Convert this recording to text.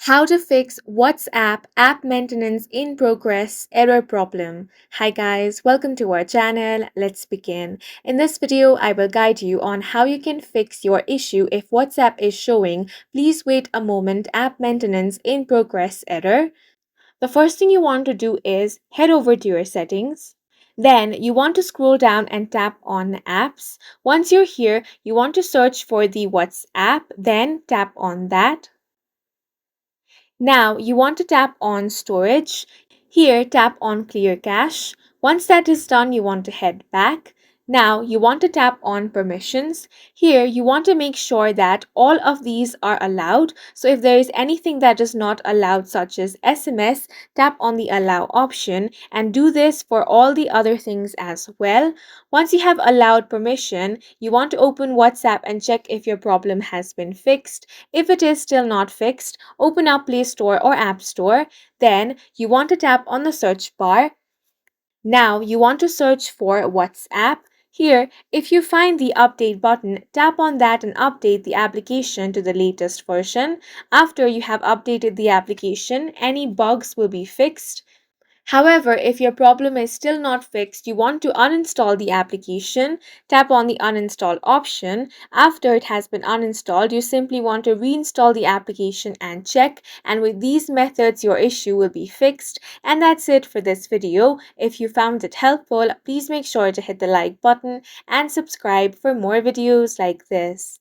How to fix WhatsApp app maintenance in progress error problem. Hi guys, welcome to our channel. Let's begin. In this video, I will guide you on how you can fix your issue if WhatsApp is showing "Please wait a moment, app maintenance in progress error." The first thing you want to do is head over to your settings. Then you want to scroll down and tap on apps. Once you're here, you want to search for the WhatsApp, then tap on that. Now you want to tap on storage. Here tap on clear cache. Once that is done, you want to head back. Now you want to tap on permissions. Here you want to make sure that all of these are allowed. So if there is anything that is not allowed, such as SMS, tap on the allow option and do this for all the other things as well. Once you have allowed permission, you want to open WhatsApp and check if your problem has been fixed. If it is still not fixed, open up Play Store or App Store. Then you want to tap on the search bar. Now you want to search for WhatsApp. Here, if you find the update button, tap on that and update the application to the latest version. After you have updated the application, any bugs will be fixed. However, if your problem is still not fixed, you want to uninstall the application, tap on the uninstall option. After it has been uninstalled, you simply want to reinstall the application and check. And with these methods, your issue will be fixed. And that's it for this video. If you found it helpful, please make sure to hit the like button and subscribe for more videos like this.